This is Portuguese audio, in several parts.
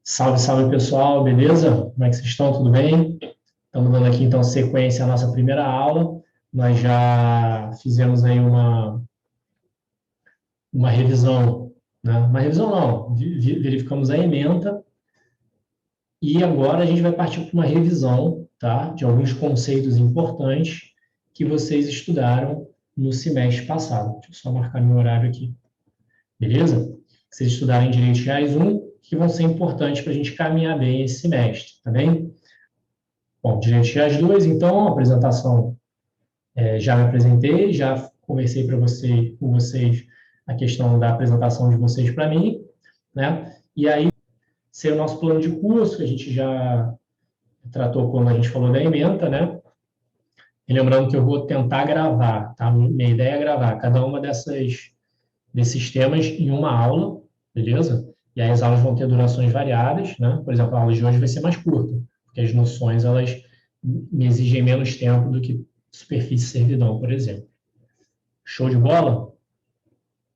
Salve, salve pessoal, beleza? Como é que vocês estão? Tudo bem? Estamos dando aqui então sequência à nossa primeira aula. Nós já fizemos aí uma revisão, né? Uma revisão não, verificamos a ementa e agora a gente vai partir para uma revisão, tá? De alguns conceitos importantes que vocês estudaram no semestre passado. Deixa eu só marcar meu horário aqui, beleza? Vocês estudaram em Direitos Reais 1, que vão ser importantes para a gente caminhar bem esse semestre, tá bem? Bom, Direitos Reais 2, então, a apresentação, já me apresentei, já conversei com vocês a questão da apresentação de vocês para mim, né? E aí, ser o nosso plano de curso, que a gente já tratou quando a gente falou da ementa, né? E lembrando que eu vou tentar gravar, tá? Minha ideia é gravar cada uma desses temas em uma aula, beleza? E aí as aulas vão ter durações variadas, né? Por exemplo, a aula de hoje vai ser mais curta, porque as noções, elas me exigem menos tempo do que superfície e servidão, por exemplo. Show de bola?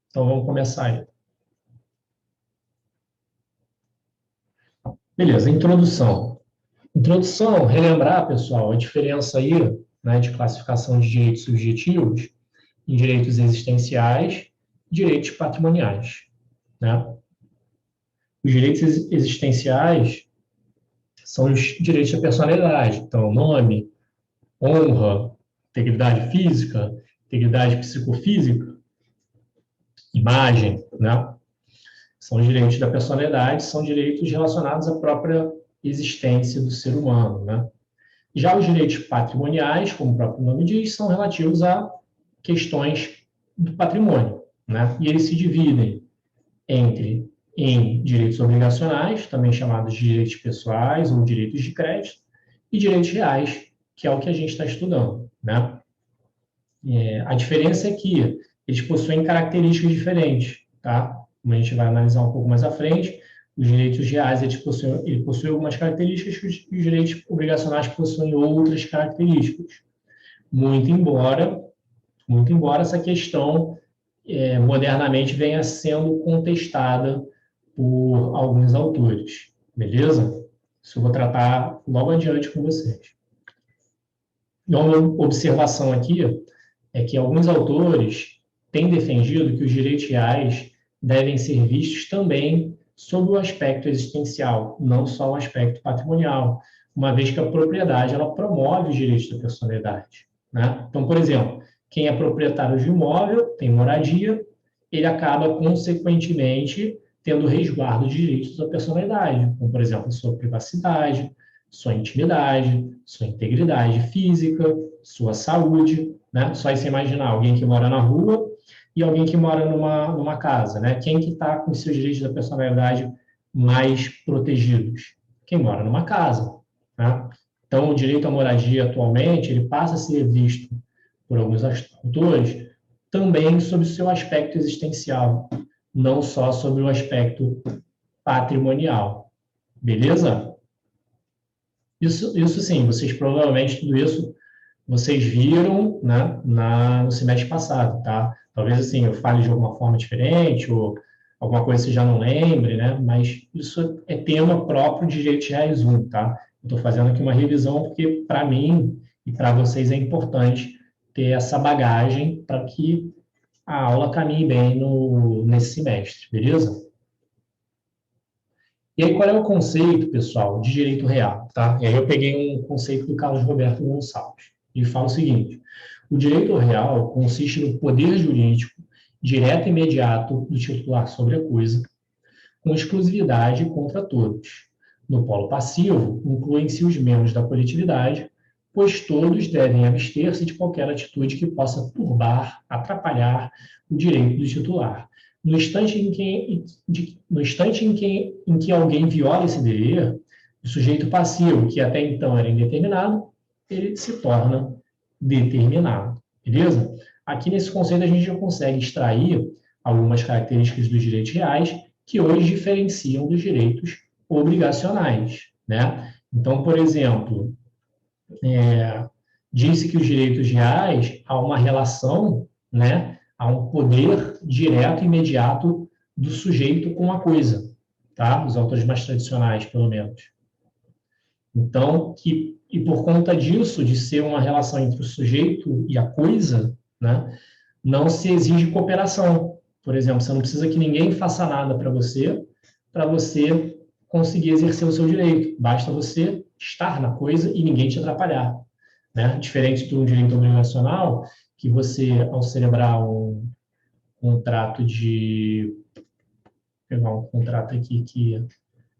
Então vamos começar aí. Beleza, introdução. Introdução, relembrar, pessoal, a diferença aí, né, de classificação de direitos subjetivos em direitos existenciais e direitos patrimoniais, né? Os direitos existenciais são os direitos da personalidade, então nome, honra, integridade física, integridade psicofísica, imagem, né? São os direitos da personalidade, são direitos relacionados à própria existência do ser humano, né? Já os direitos patrimoniais, como o próprio nome diz, são relativos a questões do patrimônio, né? E eles se dividem em direitos obrigacionais, também chamados de direitos pessoais ou direitos de crédito, e direitos reais, que é o que a gente está estudando, né? A diferença é que eles possuem características diferentes, tá? Como a gente vai analisar um pouco mais à frente, os direitos reais eles possuem algumas características e os direitos obrigacionais possuem outras características. Muito embora essa questão modernamente venha sendo contestada por alguns autores, beleza? Isso eu vou tratar logo adiante com vocês. Então, uma observação aqui é que alguns autores têm defendido que os direitos reais devem ser vistos também sob o aspecto existencial, não só o aspecto patrimonial, uma vez que a propriedade ela promove os direitos da personalidade, né? Então, por exemplo, quem é proprietário de imóvel, tem moradia, ele acaba, consequentemente, tendo resguardo de direitos da personalidade, como, por exemplo, sua privacidade, sua intimidade, sua integridade física, sua saúde, né? Só você imaginar alguém que mora na rua e alguém que mora numa casa, né? Quem que está com os seus direitos da personalidade mais protegidos? Quem mora numa casa, né? Então, o direito à moradia atualmente, ele passa a ser visto por alguns autores também sobre o seu aspecto existencial, não só sobre o aspecto patrimonial. Beleza? Isso sim, vocês provavelmente tudo isso vocês viram, né, no semestre passado, tá? Talvez assim eu fale de alguma forma diferente ou alguma coisa que você já não lembre, né? Mas isso é tema próprio de Direitos Reais 1, tá? Estou fazendo aqui uma revisão porque para mim e para vocês é importante ter essa bagagem para que a aula caminhe bem nesse semestre, beleza? E aí, qual é o conceito, pessoal, de direito real? Tá? E aí eu peguei um conceito do Carlos Roberto Gonçalves. Ele fala o seguinte: o direito real consiste no poder jurídico direto e imediato do titular sobre a coisa, com exclusividade contra todos. No polo passivo, incluem-se os membros da coletividade, pois todos devem abster-se de qualquer atitude que possa turbar, atrapalhar o direito do titular. No instante em que alguém viola esse dever, o sujeito passivo, que até então era indeterminado, ele se torna determinado. Beleza? Aqui nesse conceito a gente já consegue extrair algumas características dos direitos reais que hoje diferenciam dos direitos obrigacionais, né? Então, por exemplo, disse que os direitos reais há uma relação, né? Há um poder direto e imediato do sujeito com a coisa, tá? Os autores mais tradicionais, pelo menos. Então, e por conta disso, de ser uma relação entre o sujeito e a coisa, né, não se exige cooperação. Por exemplo, você não precisa que ninguém faça nada para você conseguir exercer o seu direito. Basta você estar na coisa e ninguém te atrapalhar, né? Diferente de um direito obrigacional, que você, ao celebrar um contrato de... Vou pegar um contrato aqui que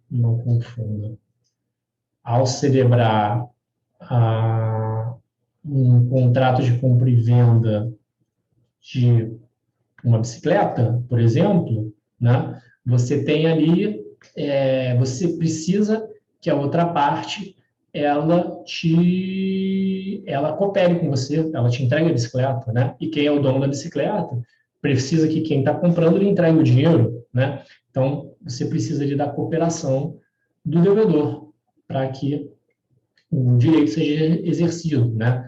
não confunda. Ao celebrar um contrato de compra e venda de uma bicicleta, por exemplo, né? Você tem ali, você precisa que a outra parte ela coopere com você, ela te entregue a bicicleta, né? E quem é o dono da bicicleta precisa que quem está comprando lhe entregue o dinheiro, né? Então, você precisa ali da cooperação do devedor para que o direito seja exercido, né?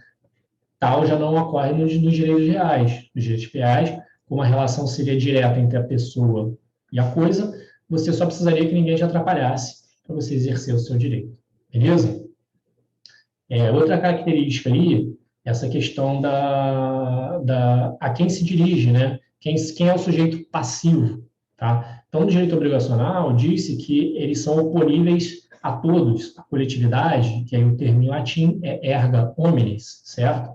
Tal já não ocorre nos direitos reais. Nos direitos reais, como a relação seria direta entre a pessoa e a coisa, você só precisaria que ninguém te atrapalhasse para você exercer o seu direito. Beleza? Outra característica aí, essa questão a quem se dirige, né? Quem é o sujeito passivo, tá? Então, no direito obrigacional, disse que eles são oponíveis a todos. A coletividade, que aí o termo em latim é erga omnes, certo?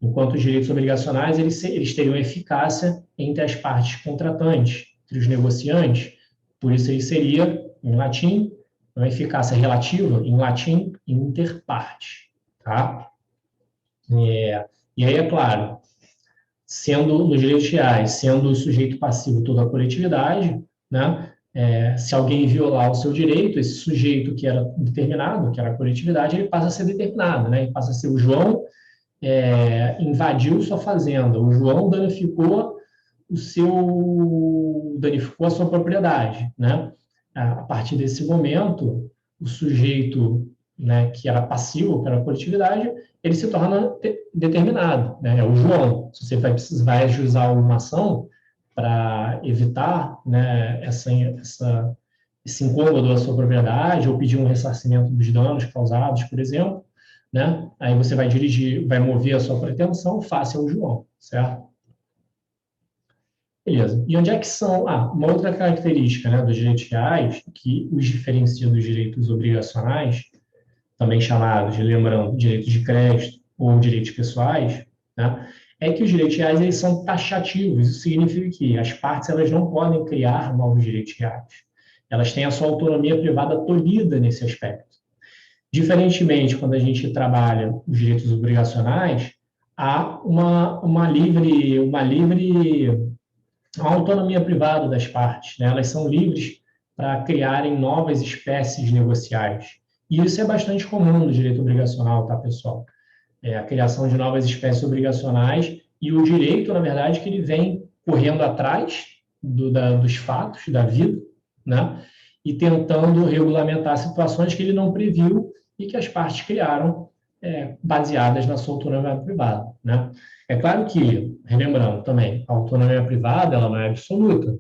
Enquanto os direitos obrigacionais, eles teriam eficácia entre as partes contratantes, entre os negociantes, por isso ele seria, em latim, uma eficácia relativa, em latim, inter partes, tá? E aí, é claro, sendo nos direitos reais, sendo o sujeito passivo toda a coletividade, né? Se alguém violar o seu direito, esse sujeito que era determinado, que era a coletividade, ele passa a ser determinado, né? Ele passa a ser o João, invadiu sua fazenda, o João danificou danificou a sua propriedade, né? A partir desse momento, o sujeito, né, que era passivo, que era a coletividade, ele se torna determinado, né? É o João. Se você vai ajuizar uma ação para evitar, né, esse incômodo à sua propriedade ou pedir um ressarcimento dos danos causados, por exemplo, né? Aí você vai mover a sua pretensão face ao João, certo? Beleza. E onde é que são... uma outra característica, né, dos direitos reais, que os diferencia dos direitos obrigacionais, também chamados, lembrando, direitos de crédito ou direitos pessoais, né, é que os direitos reais eles são taxativos. Isso significa que as partes elas não podem criar novos direitos reais. Elas têm a sua autonomia privada tolhida nesse aspecto. Diferentemente, quando a gente trabalha os direitos obrigacionais, há uma livre autonomia privada das partes, né? Elas são livres para criarem novas espécies negociais. E isso é bastante comum no direito obrigacional, tá, pessoal? A criação de novas espécies obrigacionais e o direito, na verdade, que ele vem correndo atrás dos fatos da vida, né? E tentando regulamentar situações que ele não previu e que as partes criaram baseadas na sua autonomia privada, né? É claro que, relembrando também, a autonomia privada ela não é absoluta,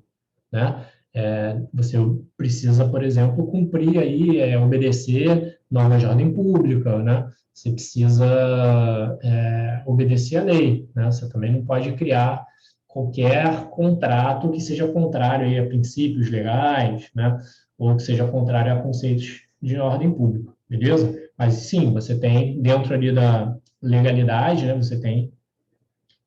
né? Você precisa, por exemplo, cumprir aí, obedecer normas de ordem pública, né? Você precisa obedecer à lei, né? Você também não pode criar qualquer contrato que seja contrário aí a princípios legais, né? Ou que seja contrário a conceitos de ordem pública, beleza? Mas sim, você tem, dentro ali da legalidade, né? Você tem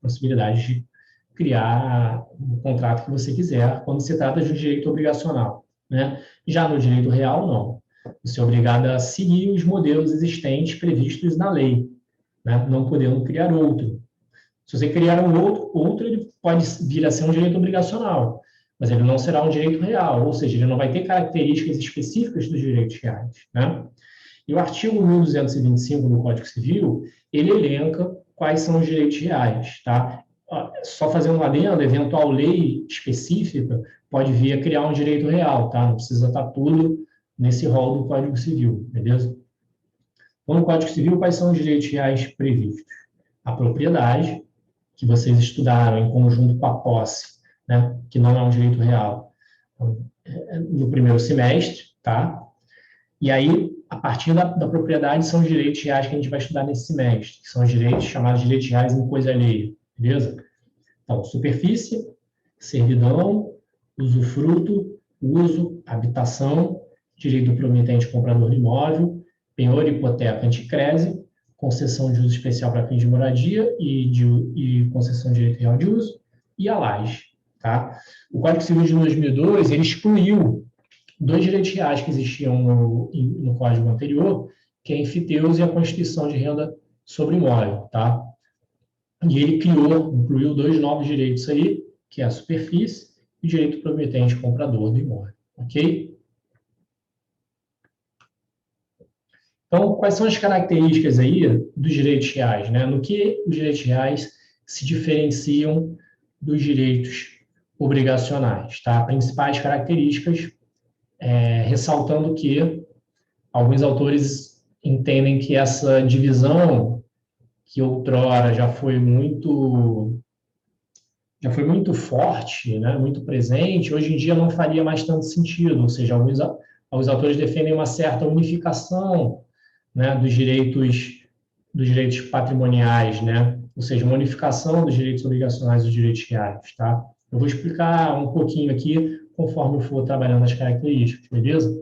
possibilidade de criar o contrato que você quiser quando se trata de um direito obrigacional, né? Já no direito real, não. Você é obrigado a seguir os modelos existentes previstos na lei, né? Não podendo criar outro. Se você criar um outro ele pode vir a ser um direito obrigacional, mas ele não será um direito real, ou seja, ele não vai ter características específicas dos direitos reais, né? E o artigo 1225 do Código Civil, ele elenca quais são os direitos reais, tá? Só fazendo um adendo, eventual lei específica pode vir a criar um direito real, tá? Não precisa estar tudo nesse rol do Código Civil, beleza? Então, no Código Civil, quais são os direitos reais previstos? A propriedade, que vocês estudaram em conjunto com a posse, né? Que não é um direito real. Então, no primeiro semestre, tá? E aí, a partir da propriedade, são os direitos reais que a gente vai estudar nesse semestre, que são os direitos chamados de direitos reais em coisa alheia, beleza? Então, superfície, servidão, usufruto, uso, habitação, direito do promitente comprador do imóvel, penhor, hipoteca, anticrese, concessão de uso especial para fins de moradia e concessão de direito real de uso, e a laje. Tá? O Código Civil de 2002 ele excluiu dois direitos reais que existiam no Código anterior, que é a enfiteus e a constituição de renda sobre imóvel. Tá? E ele incluiu dois novos direitos aí, que é a superfície e o direito promitente comprador do imóvel. Ok? Então, quais são as características aí dos direitos reais? Né? No que os direitos reais se diferenciam dos direitos obrigacionais? Tá? Principais características, ressaltando que alguns autores entendem que essa divisão, que outrora já foi muito forte, né? Muito presente, hoje em dia não faria mais tanto sentido, ou seja, alguns autores defendem uma certa unificação, né, dos direitos patrimoniais, né? Ou seja, uma unificação dos direitos obrigacionais e dos direitos reais, tá? Eu vou explicar um pouquinho aqui conforme eu for trabalhando as características, beleza?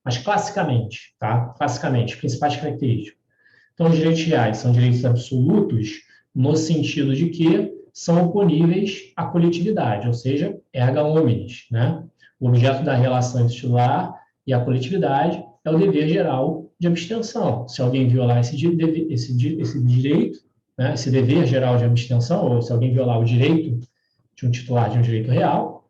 Mas classicamente, tá? Classicamente, principais características. Então, os direitos reais são direitos absolutos no sentido de que são oponíveis à coletividade, ou seja, erga omnes, né? O objeto da relação entre o titular e a coletividade é o dever geral de abstenção. Se alguém violar esse direito, né, esse dever geral de abstenção, ou se alguém violar o direito de um titular de um direito real,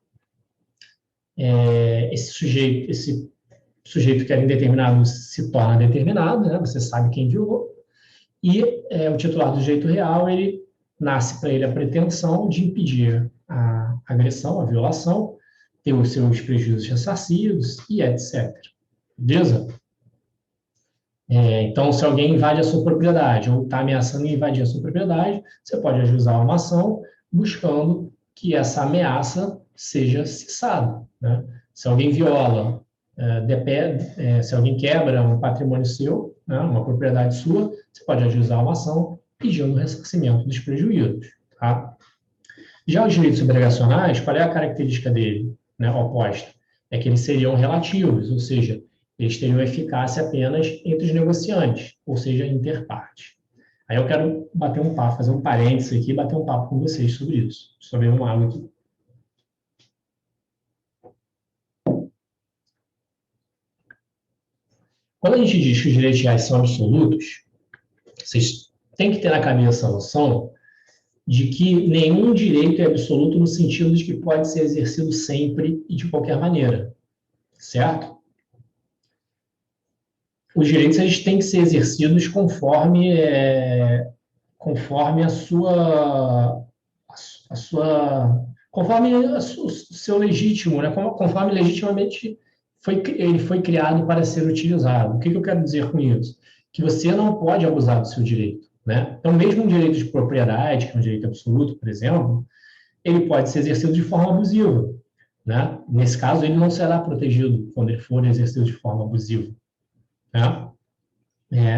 esse sujeito que era indeterminado se torna determinado, né? Você sabe quem violou, e o titular do direito real, ele nasce para ele a pretensão de impedir a agressão, a violação, ter os seus prejuízos ressarcidos e etc. Beleza? Então, se alguém invade a sua propriedade ou está ameaçando invadir a sua propriedade, você pode ajuizar uma ação buscando que essa ameaça seja cessada, né? Se alguém viola, se alguém quebra um patrimônio seu, né, uma propriedade sua, você pode ajuizar uma ação pedindo o ressarcimento dos prejuízos. Tá? Já os direitos obrigacionais, qual é a característica dele, né, oposta? É que eles seriam relativos, ou seja, eles teriam eficácia apenas entre os negociantes, ou seja, interpartes. Aí eu quero bater um papo, fazer um parênteses aqui e bater um papo com vocês sobre isso. Sobre uma água aqui. Quando a gente diz que os direitos reais são absolutos, vocês têm que ter na cabeça a noção de que nenhum direito é absoluto no sentido de que pode ser exercido sempre e de qualquer maneira, certo? Os direitos eles têm que ser exercidos conforme a sua conforme o seu legítimo, né? Conforme legitimamente ele foi criado para ser utilizado. O que eu quero dizer com isso? Que você não pode abusar do seu direito, né? Então, mesmo um direito de propriedade, que é um direito absoluto, por exemplo, ele pode ser exercido de forma abusiva, né? Nesse caso, ele não será protegido quando ele for exercido de forma abusiva, né?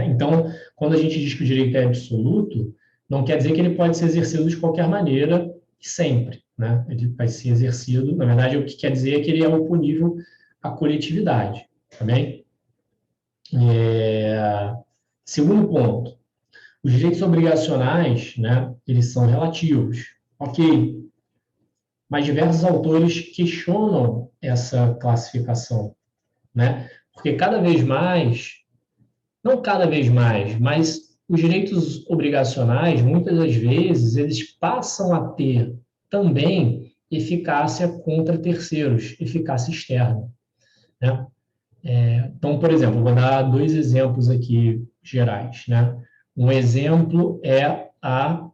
Então, quando a gente diz que o direito é absoluto, não quer dizer que ele pode ser exercido de qualquer maneira e sempre, né? Ele vai ser exercido, na verdade, o que quer dizer é que ele é oponível à coletividade, tá bem? Segundo ponto, os direitos obrigacionais, né, eles são relativos, ok, mas diversos autores questionam essa classificação, né? Porque cada vez mais, não cada vez mais, mas os direitos obrigacionais, muitas das vezes, eles passam a ter também eficácia contra terceiros, eficácia externa, né? Então, por exemplo, vou dar dois exemplos aqui gerais, né? Um exemplo é a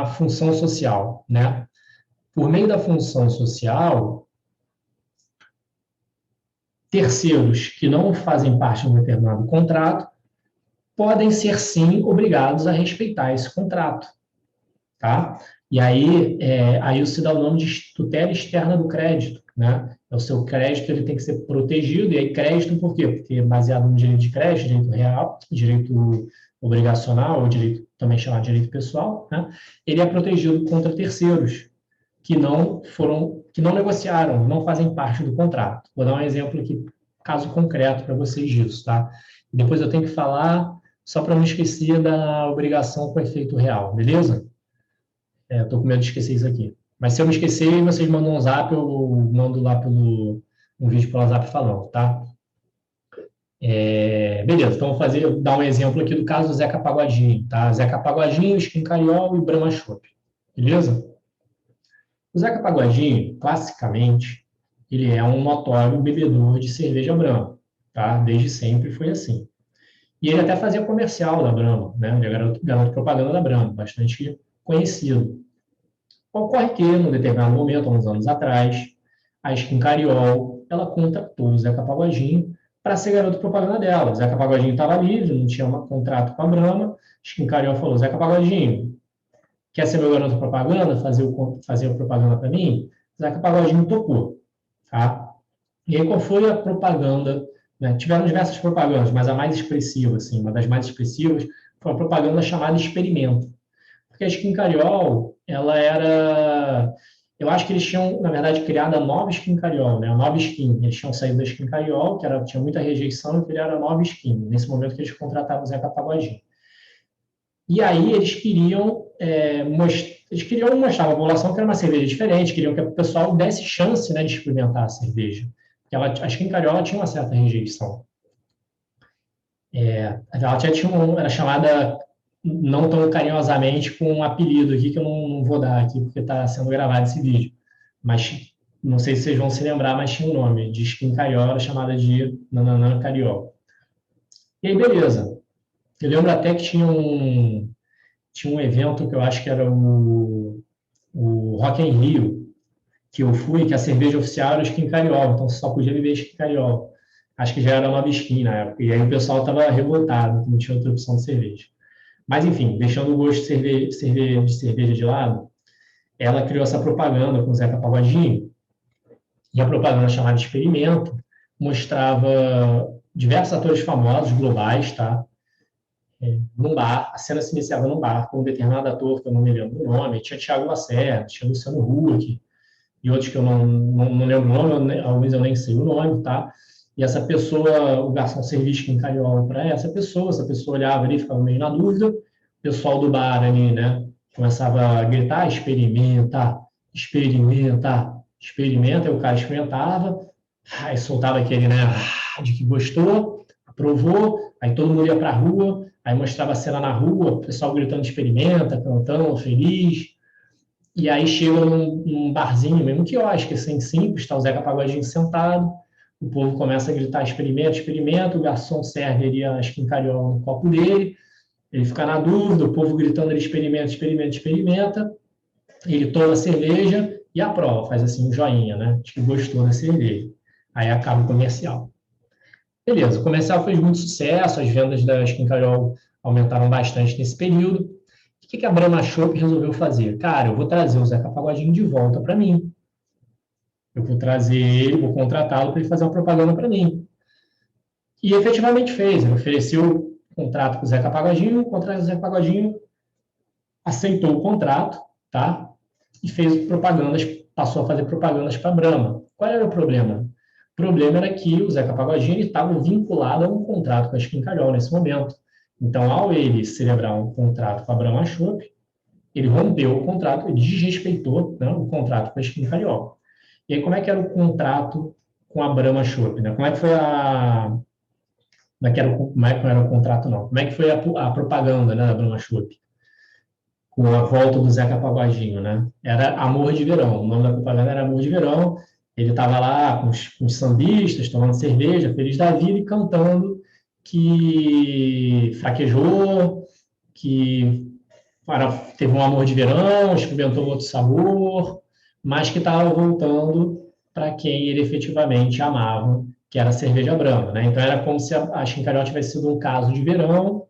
função social, né? Por meio da função social, terceiros que não fazem parte de um determinado contrato podem ser, sim, obrigados a respeitar esse contrato, tá? E aí se dá o nome de tutela externa do crédito, né? O seu crédito ele tem que ser protegido, e aí crédito por quê? Porque é baseado no direito de crédito, direito real, direito obrigacional, ou direito também chamado de direito pessoal, né? Ele é protegido contra terceiros que não negociaram, não fazem parte do contrato. Vou dar um exemplo aqui, caso concreto para vocês disso, tá? Depois eu tenho que falar, só para não esquecer da obrigação com efeito real, beleza? Estou com medo de esquecer isso aqui. Mas se eu me esquecer, vocês mandam um zap, eu mando lá um vídeo pelo WhatsApp falando, tá? Beleza, então dar um exemplo aqui do caso do Zeca Pagodinho, tá? Zeca Pagodinho, Skin Cariol e Brahma Chopp, beleza? O Zeca Pagodinho, classicamente, ele é um notório bebedor de cerveja Brahma, tá? Desde sempre foi assim. E ele até fazia comercial da Brahma, né? Ele era garoto propaganda da Brahma, bastante conhecido. Ocorre que, num determinado momento, há uns anos atrás, a Skin Cariol, ela contratou o Zeca Pagodinho para ser garoto propaganda dela. O Zeca Pagodinho estava livre, não tinha um contrato com a Brahma. A Skin Cariol falou, Zeca Pagodinho, quer ser meu garoto propaganda, fazer a propaganda para mim? O Zeca Pagodinho topou, tá? E aí, qual foi a propaganda? Né? Tiveram diversas propagandas, mas a mais expressiva, assim, uma das mais expressivas, foi a propaganda chamada Experimento. Porque a Skin Cariol, ela era... Eu acho que eles tinham, na verdade, criado a nova Skin Cariol, né? A nova Skin. Eles tinham saído da Skin Cariol, tinha muita rejeição, e criaram a nova Skin. Nesse momento que eles contrataram o Zeca Pagodinho. E aí eles queriam mostrar à população que era uma cerveja diferente, queriam que o pessoal desse chance, né, de experimentar a cerveja. Porque a Skin Cariol tinha uma certa rejeição. Ela era chamada não tão carinhosamente com um apelido aqui, que eu não vou dar aqui, porque está sendo gravado esse vídeo. Mas não sei se vocês vão se lembrar, mas tinha um nome de Skin Cariol, era chamada de Nananã Cariol. E aí, beleza. Eu lembro até que tinha um evento que eu acho que era o Rock in Rio, que eu fui, que a cerveja oficial era Skin Cariol, então você só podia beber Skin Cariol. Acho que já era nova Skin na época, e aí o pessoal estava revoltado, que não tinha outra opção de cerveja. Mas, enfim, deixando o gosto de cerveja de lado, ela criou essa propaganda com o Zeca Pagodinho, e a propaganda chamada Experimento mostrava diversos atores famosos, globais, tá? Num bar, a cena se iniciava num bar com um determinado ator, que eu não me lembro o nome, tinha Thiago Lacerda, tinha Luciano Huck, e outros que eu não lembro o nome, alguns eu nem sei o nome, tá? E essa pessoa, o garçom serviço que encareou para essa pessoa olhava ali, ficava meio na dúvida, o pessoal do bar ali, né, começava a gritar, experimenta, experimenta, experimenta, e o cara experimentava, aí soltava aquele, né, de que gostou, aprovou, aí todo mundo ia para a rua, aí mostrava a cena na rua, o pessoal gritando experimenta, cantando, feliz, e aí chega num barzinho, mesmo quiosque, assim, simples, está o Zeca Pagodinho sentado, o povo começa a gritar experimenta, experimenta, o garçom serve ali a Skin Cariol no copo dele, ele fica na dúvida, o povo gritando ele experimenta, experimenta, experimenta, ele toma a cerveja e aprova, faz assim um joinha, né? Acho que gostou da cerveja. Aí acaba o comercial. Beleza, o comercial fez muito sucesso, as vendas da Skin Cariol aumentaram bastante nesse período. O que a Brahma Chopp resolveu fazer? Cara, eu vou trazer o Zeca Pagodinho de volta para mim. Eu vou trazer ele, vou contratá-lo para ele fazer uma propaganda para mim. E efetivamente fez. Ele ofereceu um contrato com o Zeca Pagodinho, o contrato do Zeca Pagodinho aceitou o contrato, tá? E fez propagandas, passou a fazer propagandas para a Brahma. Qual era o problema? O problema era que o Zeca Pagodinho estava vinculado a um contrato com a Skin Cariol nesse momento. Então, ao ele celebrar um contrato com a Brahma Chopp, ele rompeu o contrato, ele desrespeitou, né, o contrato com a Skin Cariol. E aí, como é que era o contrato com a Brahma Chopp? Né? Como é que foi como é que não era o contrato, não? Como é que foi a propaganda, né, da Brahma Chopp? Com a volta do Zeca Pagodinho, né? Era Amor de Verão. O nome da propaganda era Amor de Verão. Ele estava lá com os sambistas, tomando cerveja, feliz da vida e cantando que fraquejou, que teve um amor de verão, experimentou outro sabor, mas que estava voltando para quem ele efetivamente amava, que era a cerveja branca, né? Então era como se a Skin Cariol tivesse sido um caso de verão,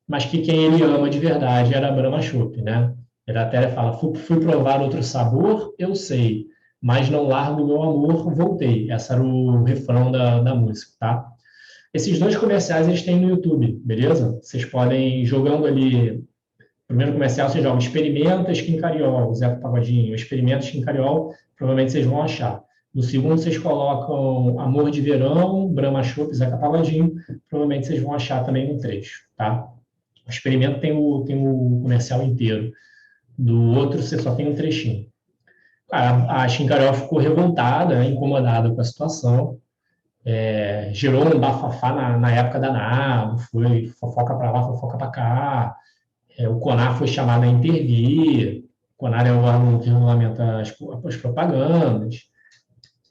mas que quem ele ama de verdade era a Brahma Chopp, né? Ele até fala, fui provar outro sabor, eu sei, mas não largo o meu amor, voltei. Esse era o refrão da música, tá? Esses dois comerciais eles têm no YouTube, beleza? Vocês podem, jogando ali, primeiro comercial você joga Experimenta Skin Cariol, Zeca Pagodinho, Experimenta Skin Cariol, provavelmente vocês vão achar. No segundo vocês colocam Amor de Verão, Brahma Chopp, Zeca Pagodinho, provavelmente vocês vão achar também no trecho, tá? O Experimento tem o comercial inteiro. Do outro você só tem um trechinho. A Skin Cariol ficou revoltada, né, incomodada com a situação, gerou um bafafá na época danado, foi fofoca para lá, fofoca para cá, o CONAR foi chamado a intervir, o CONAR é o órgão que regulamenta as propagandas,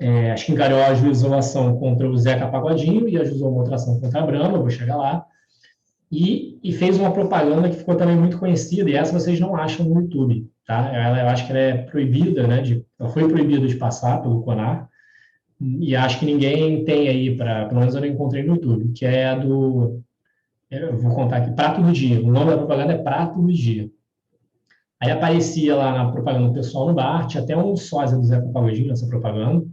a Skin Cariol ajuizou uma ação contra o Zeca Pagodinho e ajuizou uma outra ação contra a Brahma, vou chegar lá, e fez uma propaganda que ficou também muito conhecida, e essa vocês não acham no YouTube, tá? Eu acho que ela é proibida, né, ela foi proibida de passar pelo CONAR, e acho que ninguém tem aí, pelo menos eu não encontrei no YouTube, que é a do, eu vou contar aqui, Prato do Dia. O nome da propaganda é Prato do Dia. Aí aparecia lá na propaganda o pessoal no bar, tinha até um sósia do Zeca Pagodinho nessa propaganda.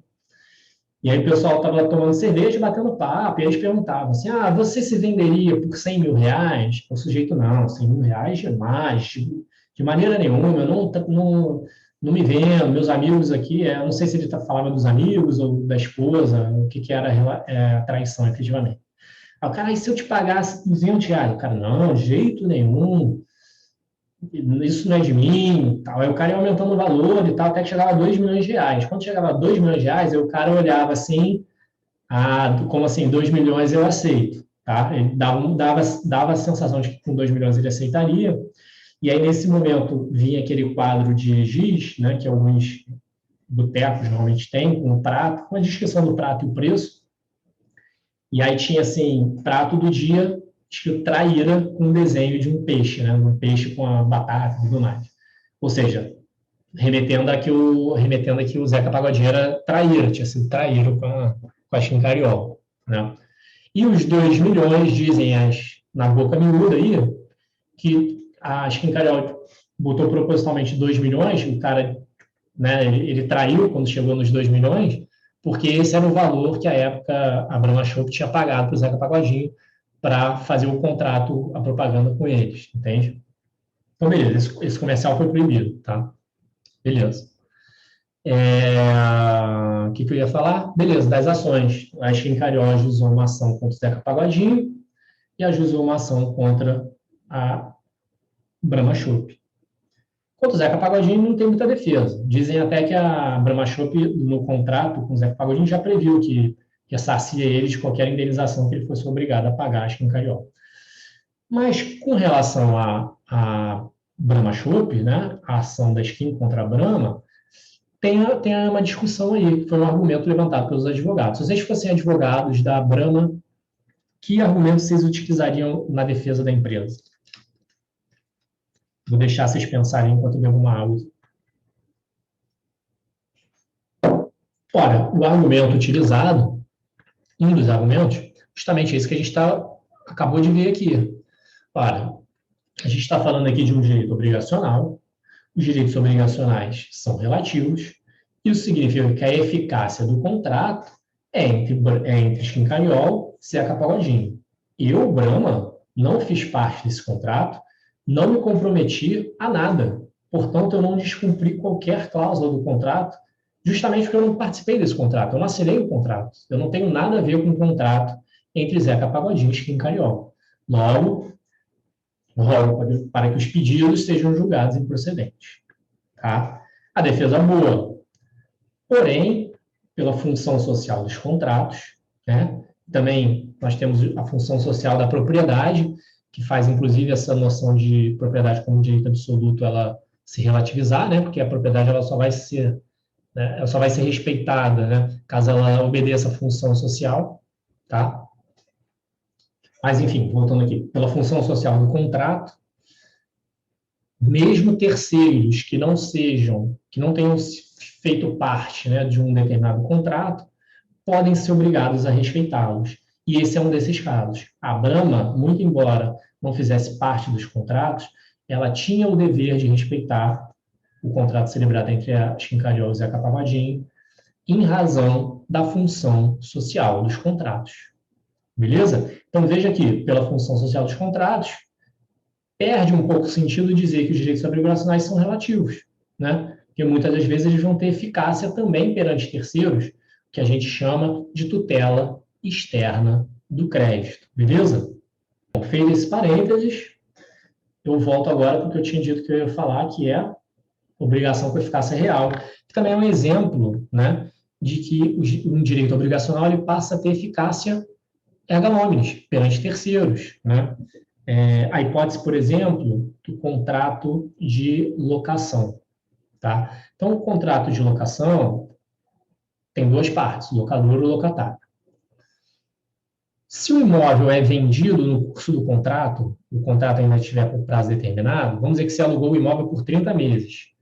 E aí o pessoal estava tomando cerveja, batendo papo, e eles perguntavam assim, você se venderia por 100 mil reais? O sujeito, não, 100 mil reais jamais, de maneira nenhuma, eu não me vendo, meus amigos aqui, não sei se ele falava dos amigos ou da esposa, o que era a traição, efetivamente. Aí o cara, e se eu te pagasse 200 reais? O cara, não, de jeito nenhum, isso não é de mim, tal. Aí o cara ia aumentando o valor e tal, até que chegava a 2 milhões de reais. Quando chegava a 2 milhões de reais, aí o cara olhava assim, como assim, 2 milhões eu aceito, tá? Ele dava a sensação de que com 2 milhões ele aceitaria, e aí nesse momento vinha aquele quadro de giz, né, que alguns botecos normalmente têm, com o prato, com a descrição do prato e o preço, e aí tinha assim, prato do dia, escrito traíra, com um desenho de um peixe, né? Um peixe com a batata e tudo mais. Ou seja, remetendo a que o Zeca Pagodinho era traíra, tinha sido traíra com a Chincariol, né? E os 2 milhões, dizem na boca miúda aí, que a Chincariol botou propositalmente 2 milhões, o cara, né, ele traiu quando chegou nos 2 milhões, porque esse era o valor que, à época, a Brahma Chopp tinha pagado para o Zeca Pagodinho para fazer o contrato, a propaganda com eles, entende? Então, beleza, esse comercial foi proibido, tá? Beleza. O que eu ia falar? Beleza, das ações. A Chincariol usou uma ação contra o Zeca Pagodinho e a usou uma ação contra a Brahma Chopp. Quanto o Zeca Pagodinho não tem muita defesa. Dizem até que a Brahma Chopp, no contrato com o Zeca Pagodinho, já previu que ressarcia ele de qualquer indenização que ele fosse obrigado a pagar a Chincariol. Mas com relação a Brahma Chopp, né, a ação da Skin contra a Brahma, tem uma discussão aí, que foi um argumento levantado pelos advogados. Se vocês fossem advogados da Brahma, que argumentos vocês utilizariam na defesa da empresa? Vou deixar vocês pensarem enquanto eu bebo uma água. Ora, o argumento utilizado, um dos argumentos, justamente esse que a gente acabou de ver aqui. Ora, a gente está falando aqui de um direito obrigacional, os direitos obrigacionais são relativos, isso significa que a eficácia do contrato é entre Chincariol e Zeca Pagodinho. Eu, Brahma, não fiz parte desse contrato, não me comprometi a nada. Portanto, eu não descumpri qualquer cláusula do contrato, justamente porque eu não participei desse contrato, eu não assinei o contrato. Eu não tenho nada a ver com o contrato entre Zeca Pagodinho e Chincariol. Logo, para que os pedidos sejam julgados improcedentes. Tá? A defesa boa. Porém, pela função social dos contratos, né? Também nós temos a função social da propriedade, que faz, inclusive, essa noção de propriedade como direito absoluto ela se relativizar, né? Porque a propriedade ela só vai ser, né? Ela só vai ser respeitada, né? Caso ela obedeça a função social, tá? Mas, enfim, voltando aqui, pela função social do contrato, mesmo terceiros que não tenham feito parte, né, de um determinado contrato, podem ser obrigados a respeitá-los. E esse é um desses casos. A Brahma, muito embora não fizesse parte dos contratos, ela tinha o dever de respeitar o contrato celebrado entre a Schincariol e o Zeca Pagodinho, em razão da função social dos contratos. Beleza? Então, veja aqui, pela função social dos contratos, perde um pouco o sentido dizer que os direitos obrigacionais são relativos, né? Porque muitas das vezes eles vão ter eficácia também perante terceiros, que a gente chama de tutela externa do crédito, beleza? Bom, feito esse parênteses, eu volto agora para o que eu tinha dito que eu ia falar, que é obrigação com eficácia real, que também é um exemplo, né, de que um direito obrigacional ele passa a ter eficácia erga omnes, perante terceiros, né? A hipótese, por exemplo, do contrato de locação, tá? Então, o contrato de locação tem duas partes, locador e locatário. Se o imóvel é vendido no curso do contrato, o contrato ainda estiver por prazo determinado, vamos dizer que você alugou o imóvel por 30 meses.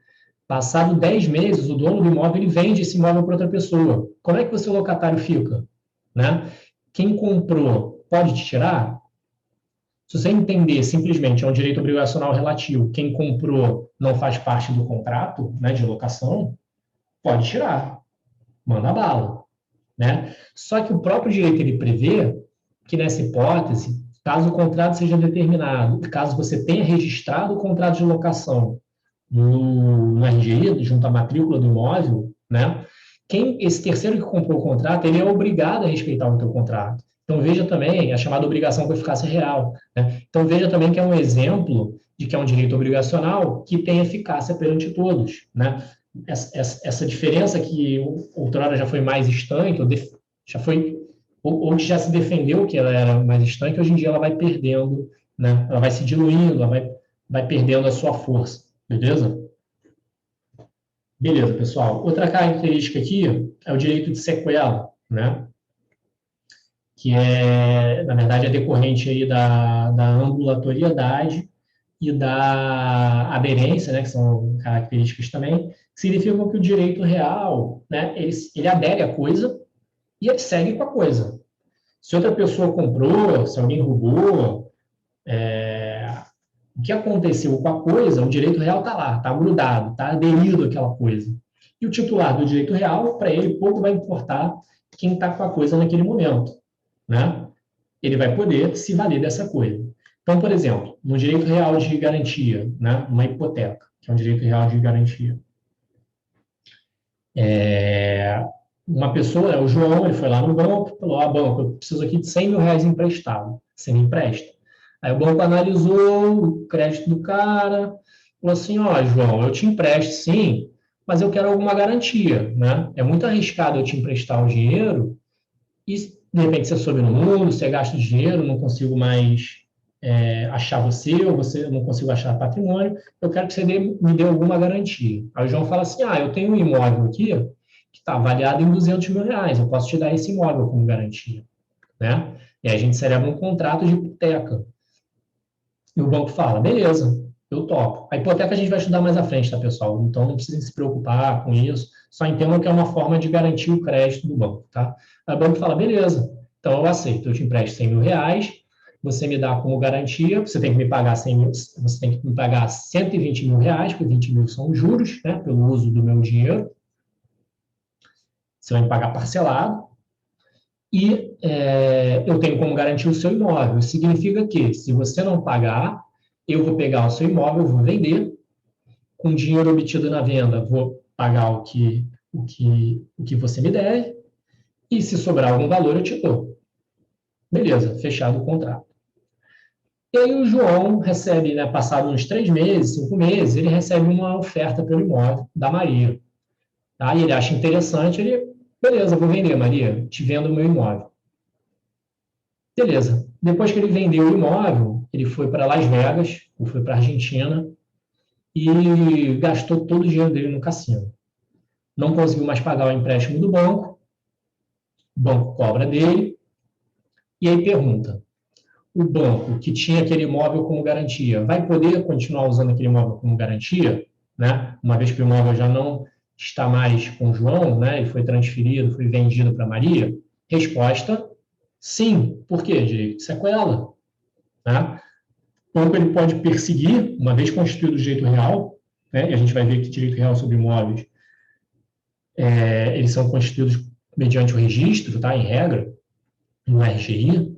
Passado 10 meses, o dono do imóvel ele vende esse imóvel para outra pessoa. Como é que o seu locatário fica? Né? Quem comprou pode te tirar? Se você entender simplesmente é um direito obrigacional relativo, quem comprou não faz parte do contrato, né, de locação, pode tirar, manda bala, né? Só que o próprio direito ele prevê que nessa hipótese, caso o contrato seja determinado, caso você tenha registrado o contrato de locação no RGI, junto à matrícula do imóvel, né? Esse terceiro que comprou o contrato, ele é obrigado a respeitar o teu contrato. Então, veja também a chamada obrigação com eficácia real. Né? Então, veja também que é um exemplo de que é um direito obrigacional que tem eficácia perante todos. Né? Essa diferença que outrora já foi mais estanque, já foi, ou que já se defendeu que ela era mais estanque, hoje em dia ela vai perdendo, né? Ela vai se diluindo, ela vai perdendo a sua força. Beleza? Beleza, pessoal. Outra característica aqui é o direito de sequela, né? Que é, na verdade, é decorrente aí da ambulatoriedade e da aderência, né? Que são características também, que significam que o direito real, né? Ele adere à coisa e ele segue com a coisa. Se outra pessoa comprou, se alguém roubou, o que aconteceu com a coisa, o direito real está lá, está grudado, está aderido àquela coisa. E o titular do direito real, para ele, pouco vai importar quem está com a coisa naquele momento. Né? Ele vai poder se valer dessa coisa. Então, por exemplo, no direito real de garantia, né? Uma hipoteca, que é um direito real de garantia. Uma pessoa, o João, ele foi lá no banco, falou, banco, eu preciso aqui de 100 mil reais emprestado. Você me empresta? Aí o banco analisou o crédito do cara, falou assim, João, eu te empresto sim, mas eu quero alguma garantia, né? É muito arriscado eu te emprestar o dinheiro e, de repente, você sobe no mundo, você gasta o dinheiro, não consigo mais achar você, ou você não consigo achar patrimônio, eu quero que você me dê alguma garantia. Aí o João fala assim, eu tenho um imóvel aqui que está avaliado em 200 mil reais, eu posso te dar esse imóvel como garantia, né? E aí a gente celebra um contrato de hipoteca. E o banco fala, beleza, eu topo. A hipoteca a gente vai estudar mais à frente, tá, pessoal? Então não precisa se preocupar com isso, só entendam que é uma forma de garantir o crédito do banco, tá? Aí o banco fala, beleza, então eu aceito, eu te empresto 100 mil reais, você me dá como garantia, você tem que me pagar 100 mil, você tem que me pagar 120 mil reais, porque 20 mil são juros, né, pelo uso do meu dinheiro, você vai me pagar parcelado, e eu tenho como garantir o seu imóvel. Isso significa que, se você não pagar, eu vou pegar o seu imóvel, vou vender, com dinheiro obtido na venda, vou pagar o que você me deve, e se sobrar algum valor, eu te dou. Beleza, fechado o contrato. E aí o João recebe, né, passado uns 3 meses, 5 meses, ele recebe uma oferta pelo imóvel da Maria. Tá? E ele acha interessante, beleza, vou vender, Maria, te vendo o meu imóvel. Beleza. Depois que ele vendeu o imóvel, ele foi para Las Vegas, ou foi para a Argentina, e gastou todo o dinheiro dele no cassino. Não conseguiu mais pagar o empréstimo do banco, o banco cobra dele, e aí pergunta, o banco que tinha aquele imóvel como garantia, vai poder continuar usando aquele imóvel como garantia? Né? Uma vez que o imóvel já não está mais com o João, né, e foi transferido, foi vendido para Maria? Resposta, sim. Por quê? Direito de sequela. Né? pouco ele pode perseguir, uma vez constituído o direito real, né, e a gente vai ver que direito real sobre imóveis, eles são constituídos mediante o registro, tá, em regra, no RGI,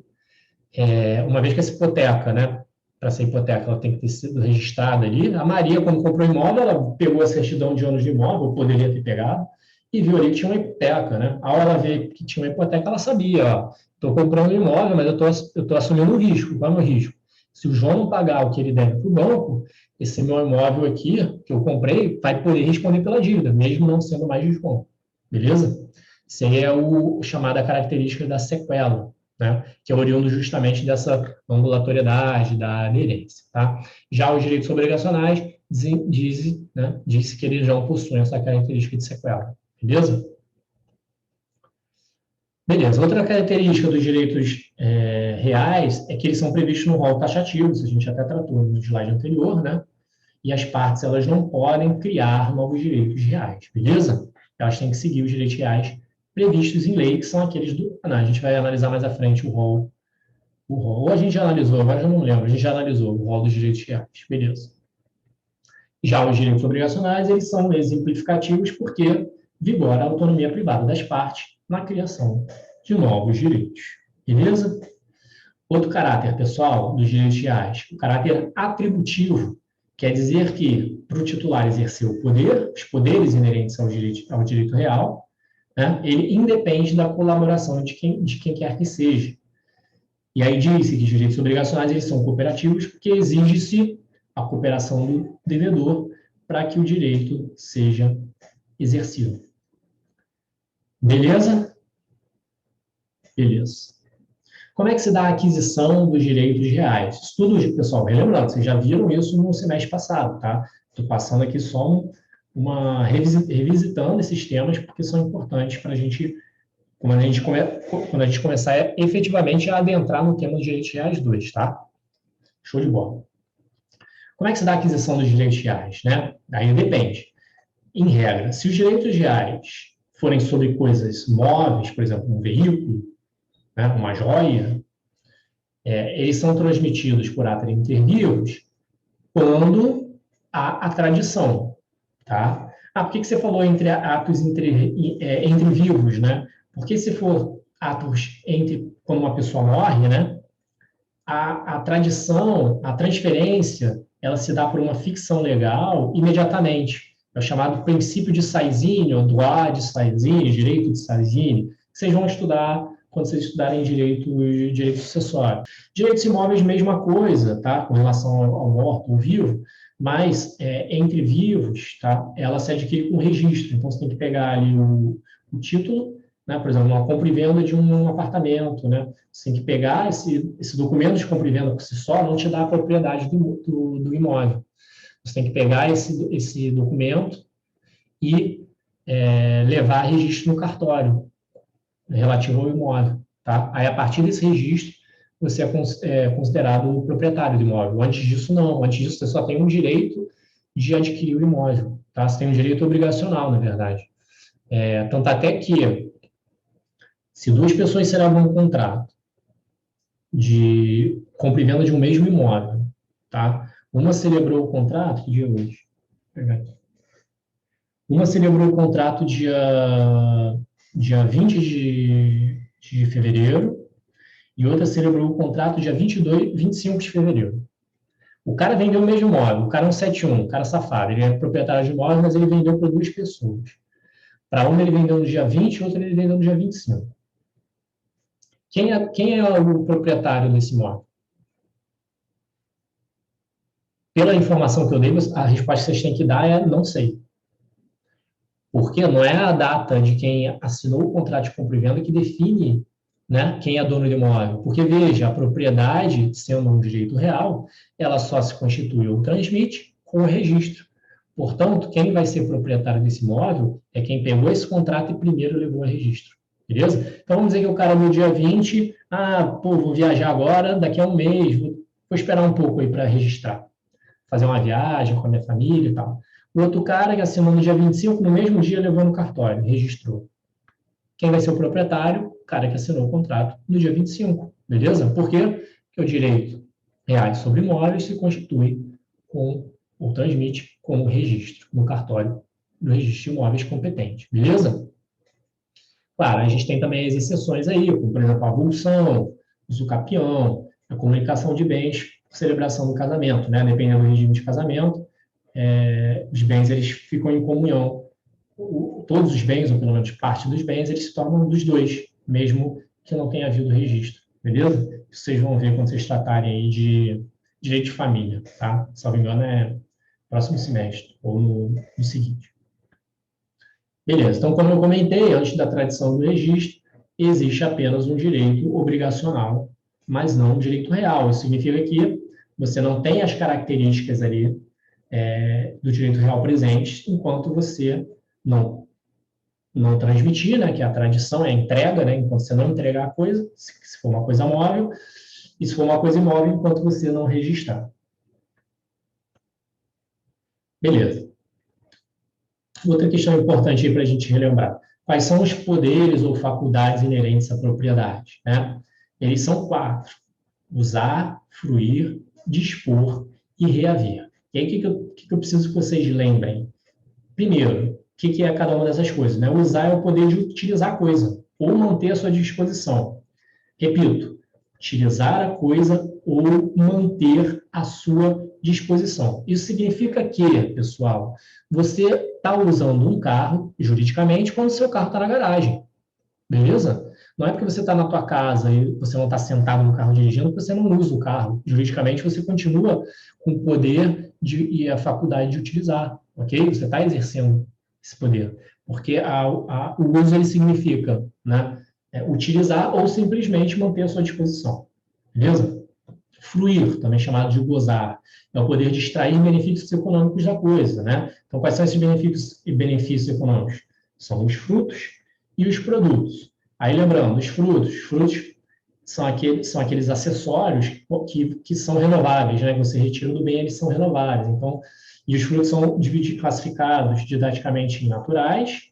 uma vez que essa hipoteca, né, para ser hipoteca, ela tem que ter sido registrada ali. A Maria, quando comprou o imóvel, ela pegou a certidão de anos de imóvel, ou poderia ter pegado, e viu ali que tinha uma hipoteca, né? Ao ela ver que tinha uma hipoteca, ela sabia, ó, estou comprando um imóvel, mas eu estou assumindo um risco. Qual é o meu risco? Se o João não pagar o que ele deve para o banco, esse meu imóvel aqui, que eu comprei, vai poder responder pela dívida, mesmo não sendo mais de João. Beleza? Isso aí é o chamada característica da sequela, né? Que é oriundo justamente dessa ambulatoriedade, da aderência. Tá? Já os direitos obrigacionais diz que eles não possuem essa característica de sequela. Beleza? Beleza. Outra característica dos direitos reais é que eles são previstos no rol taxativo, isso a gente até tratou no slide anterior, né? E as partes, elas não podem criar novos direitos reais, beleza? Elas têm que seguir os direitos reais previstos em lei, que são aqueles do... Não, a gente vai analisar mais à frente o rol. Ou a gente já analisou, agora já não lembro, a gente já analisou o rol dos direitos reais, beleza. Já os direitos obrigacionais, eles são exemplificativos porque vigora a autonomia privada das partes na criação de novos direitos, beleza? Outro caráter, pessoal, dos direitos reais, o caráter atributivo, quer dizer que, para o titular exercer o poder, os poderes inerentes ao direito real, né, ele independe da colaboração de quem quer que seja. E aí diz-se que os direitos obrigacionais eles são cooperativos porque exige-se a cooperação do devedor para que o direito seja exercido. Beleza? Beleza. Como é que se dá a aquisição dos direitos reais? Isso tudo, pessoal, relembrando, vocês já viram isso no semestre passado, tá? Estou passando aqui só revisitando esses temas, porque são importantes para a gente, quando a gente começar efetivamente a adentrar no tema dos direitos reais 2, tá? Show de bola. Como é que se dá a aquisição dos direitos reais, né? Aí depende. Em regra, se os direitos reais forem sobre coisas móveis, por exemplo, um veículo, né, uma joia, eles são transmitidos por ato inter vivos quando há a tradição, tá? Ah, por que você falou entre atos entre vivos, né? Porque se for atos quando uma pessoa morre, né? A tradição, a transferência, ela se dá por uma ficção legal imediatamente. É o chamado princípio de Saizzini, ou droit de Saizzini, direito de Saizzini, que vocês vão estudar quando vocês estudarem direito sucessório. Direitos imóveis, mesma coisa, tá? Com relação ao morto ou vivo, mas entre vivos, tá? Ela se adquire com registro. Então, você tem que pegar ali o título, né? Por exemplo, uma compra e venda de um apartamento, né? Você tem que pegar esse documento de compra e venda por si só, não te dá a propriedade do imóvel. Você tem que pegar esse documento e levar a registro no cartório relativo ao imóvel. Tá? Aí, a partir desse registro, você é considerado o proprietário do imóvel. Antes disso, não. Antes disso, você só tem um direito de adquirir o imóvel. Tá? Você tem um direito obrigacional, na verdade. Tanto até que, se duas pessoas celebraram um contrato de compra e venda de um mesmo imóvel, tá? Uma celebrou o contrato, que dia é hoje? Vou pegar aqui. Uma celebrou o contrato dia 20 de fevereiro e outra celebrou o contrato dia 25 de fevereiro. O cara vendeu o mesmo imóvel, o cara é um 71, um cara safado, ele é proprietário de imóvel, mas ele vendeu para duas pessoas. Para uma ele vendeu no dia 20 e outra ele vendeu no dia 25. Quem é o proprietário desse imóvel? Pela informação que eu dei, a resposta que vocês têm que dar é não sei. Porque não é a data de quem assinou o contrato de compra e venda que define, né, quem é dono do imóvel. Porque, veja, a propriedade, sendo um direito real, ela só se constitui ou transmite com o registro. Portanto, quem vai ser proprietário desse imóvel é quem pegou esse contrato e primeiro levou a registro. Beleza? Então, vamos dizer que o cara no dia 20, vou viajar agora, daqui a um mês, vou esperar um pouco aí para registrar. Fazer uma viagem com a minha família e tal. O outro cara que assinou no dia 25, no mesmo dia levou no cartório, registrou. Quem vai ser o proprietário? O cara que assinou o contrato no dia 25, beleza? Por quê? Porque o direito reais sobre imóveis se constitui com, ou transmite como registro no cartório do registro de imóveis competente. Beleza? Claro, a gente tem também as exceções aí, como, por exemplo, a avulsão, uso capião, a comunicação de bens, celebração do casamento, né? Dependendo do regime de casamento, os bens eles ficam em comunhão. Todos os bens, ou pelo menos parte dos bens, eles se tornam dos dois, mesmo que não tenha havido registro, beleza? Isso vocês vão ver quando vocês tratarem aí de direito de família, tá? Se não me engano, é próximo semestre, ou no seguinte. Beleza, então, como eu comentei, antes da tradição do registro, existe apenas um direito obrigacional, mas não um direito real. Isso significa que você não tem as características ali do direito real presente, enquanto você não transmitir, né, que a tradição é a entrega, né, enquanto você não entregar a coisa, se for uma coisa móvel, e se for uma coisa imóvel, enquanto você não registrar. Beleza. Outra questão importante aí para a gente relembrar. Quais são os poderes ou faculdades inerentes à propriedade? Né? Eles são 4. Usar, fruir, dispor e reaver. E aí, o que eu preciso que vocês lembrem? Primeiro, o que é cada uma dessas coisas? Né? Usar é o poder de utilizar a coisa, ou manter à sua disposição. Repito, utilizar a coisa ou manter à sua disposição. Isso significa que, pessoal, você está usando um carro, juridicamente, quando o seu carro está na garagem. Beleza? Não é porque você está na tua casa e você não está sentado no carro dirigindo que você não usa o carro. Juridicamente, você continua com o poder e a faculdade de utilizar, ok? Você está exercendo esse poder. Porque o uso ele significa, né, utilizar ou simplesmente manter à sua disposição. Beleza? Fruir, também chamado de gozar, é o poder de extrair benefícios econômicos da coisa, né? Então, quais são esses benefícios econômicos? São os frutos e os produtos. Aí, lembrando, os frutos são aqueles acessórios que são renováveis, né? Que você retira do bem, eles são renováveis. Então, e os frutos são classificados didaticamente em naturais,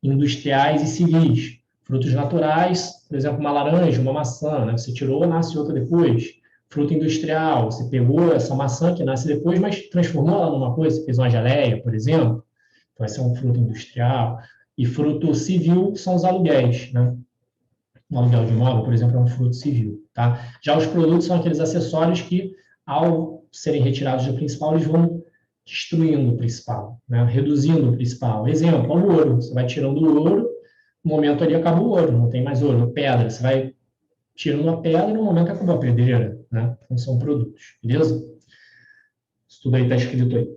industriais e civis. Frutos naturais, por exemplo, uma laranja, uma maçã, né? Você tirou, nasce outra depois. Fruto industrial, você pegou essa maçã que nasce depois, mas transformou ela numa coisa, fez uma geleia, por exemplo. Então, esse é um fruto industrial. E fruto civil são os aluguéis, né? Um aluguel de imóvel, por exemplo, é um fruto civil, tá? Já os produtos são aqueles acessórios que, ao serem retirados do principal, eles vão destruindo o principal, né? Reduzindo o principal. Exemplo, o ouro. Você vai tirando o ouro, no momento ali acaba o ouro, não tem mais ouro. Pedra, você vai tirando a pedra, no momento acabou a pedreira, né? Então são produtos, beleza? Isso tudo aí está escrito aí.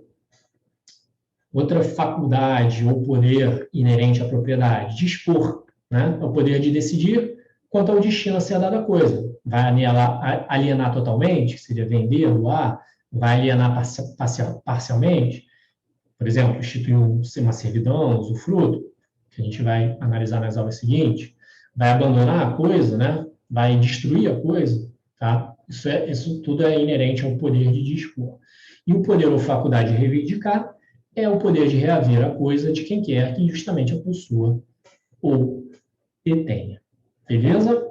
Outra faculdade ou poder inerente à propriedade, dispor, né? É o poder de decidir quanto ao destino a ser dado à coisa. Vai alienar totalmente, que seria vender, doar, vai alienar parcialmente, por exemplo, instituir uma servidão, usufruto, que a gente vai analisar nas aulas seguintes, vai abandonar a coisa, né? Vai destruir a coisa, tá? Isso tudo é inerente ao poder de dispor. E o poder ou faculdade de reivindicar é o poder de reaver a coisa de quem quer que justamente a possua ou detenha. Beleza?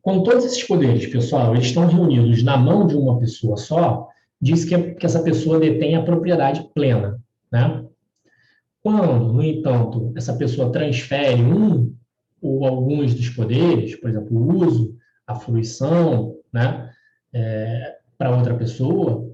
Quando todos esses poderes, pessoal, eles estão reunidos na mão de uma pessoa só, diz que essa pessoa detém a propriedade plena, né? Quando, no entanto, essa pessoa transfere um ou alguns dos poderes, por exemplo, o uso, a fruição, né, para outra pessoa,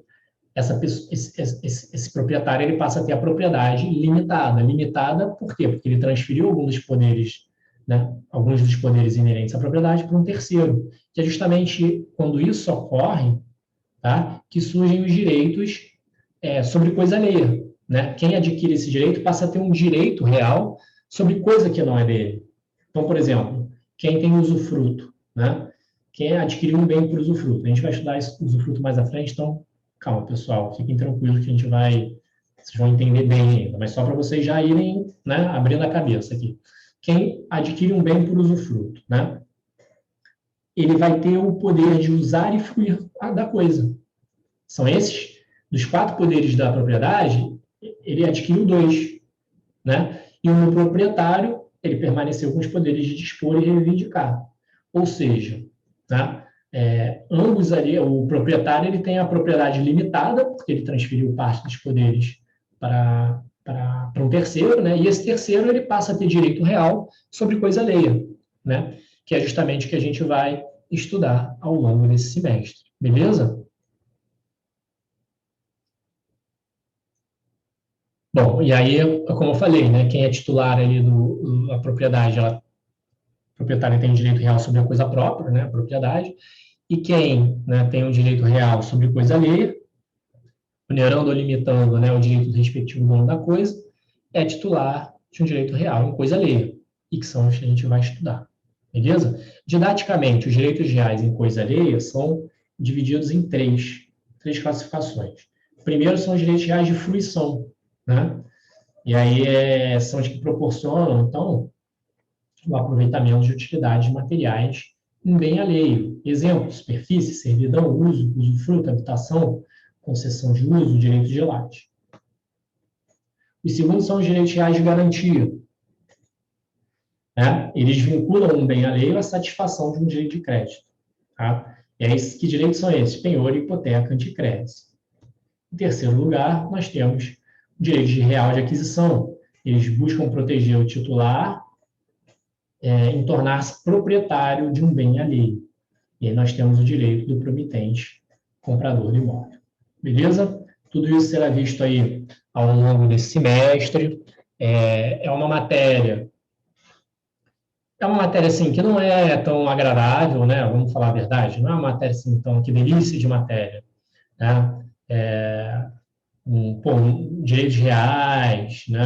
esse proprietário ele passa a ter a propriedade limitada. Limitada por quê? Porque ele transferiu alguns dos poderes, né, alguns dos poderes inerentes à propriedade para um terceiro. Que é justamente quando isso ocorre, tá, que surgem os direitos sobre coisa alheia. Né? Quem adquire esse direito passa a ter um direito real sobre coisa que não é dele. Então, por exemplo, quem tem usufruto, né? Quem adquiriu um bem por usufruto. A gente vai estudar esse usufruto mais à frente, então calma, pessoal, fiquem tranquilos que a gente vai, vocês vão entender bem ainda, mas só para vocês já irem, né, abrindo a cabeça aqui. Quem adquire um bem por usufruto, né? Ele vai ter o poder de usar e fruir da coisa. São esses, dos 4 poderes da propriedade, ele adquiriu 2, né? E o proprietário ele permaneceu com os poderes de dispor e reivindicar. Ou seja, né, ambos ali, o proprietário ele tem a propriedade limitada, porque ele transferiu parte dos poderes para um terceiro, né, e esse terceiro ele passa a ter direito real sobre coisa alheia, né, que é justamente o que a gente vai estudar ao longo desse semestre. Beleza? Bom, e aí, como eu falei, né, quem é titular ali da propriedade, o proprietário tem direito real sobre a coisa própria, né, a propriedade, e quem, né, tem o direito real sobre coisa alheia, onerando ou limitando, né, o direito do respectivo dono da coisa, é titular de um direito real em coisa alheia, e que são os que a gente vai estudar. Beleza? Didaticamente, os direitos reais em coisa alheia são divididos em três classificações. O primeiro são os direitos reais de fruição, né? E aí são os que proporcionam, então, o aproveitamento de utilidades materiais em bem alheio. Exemplo, superfície, servidão, uso, usufruto, habitação, concessão de uso, direito de laje. Os segundos são os direitos reais de garantia. Né? Eles vinculam um bem alheio à satisfação de um direito de crédito. Tá? E aí, que direitos são esses? Penhor, hipoteca, anticrédito. Em terceiro lugar, nós temos o direito de real de aquisição. Eles buscam proteger o titular em tornar-se proprietário de um bem alheio. E aí nós temos o direito do promitente, comprador do imóvel. Beleza? Tudo isso será visto aí ao longo desse semestre. É uma matéria assim que não é tão agradável, né? Vamos falar a verdade, não é uma matéria assim tão que delícia de matéria, né? Direitos reais, né?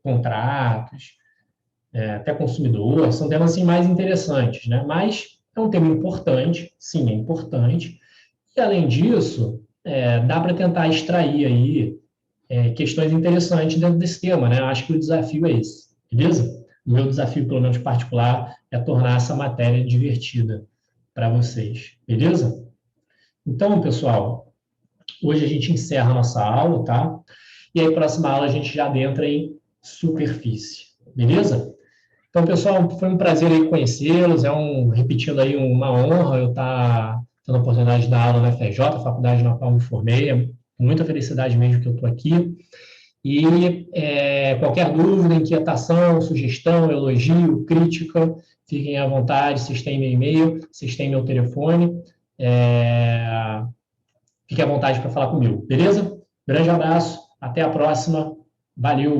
Contratos, até consumidor, são temas assim mais interessantes, né? Mas é um tema importante, sim, é importante. E além disso, dá para tentar extrair aí questões interessantes dentro desse tema, né? Acho que o desafio é esse, beleza? O meu desafio, pelo menos particular, é tornar essa matéria divertida para vocês, beleza? Então, pessoal, hoje a gente encerra a nossa aula, tá? E aí, próxima aula, a gente já adentra em superfície, beleza? Então, pessoal, foi um prazer aí conhecê-los, repetindo aí, uma honra eu estar tendo a oportunidade de dar aula na FRJ, faculdade na qual me formei, é muita felicidade mesmo que eu estou aqui. E qualquer dúvida, inquietação, sugestão, elogio, crítica, fiquem à vontade, vocês têm meu e-mail, vocês têm meu telefone, fiquem à vontade para falar comigo, beleza? Grande abraço, até a próxima, valeu!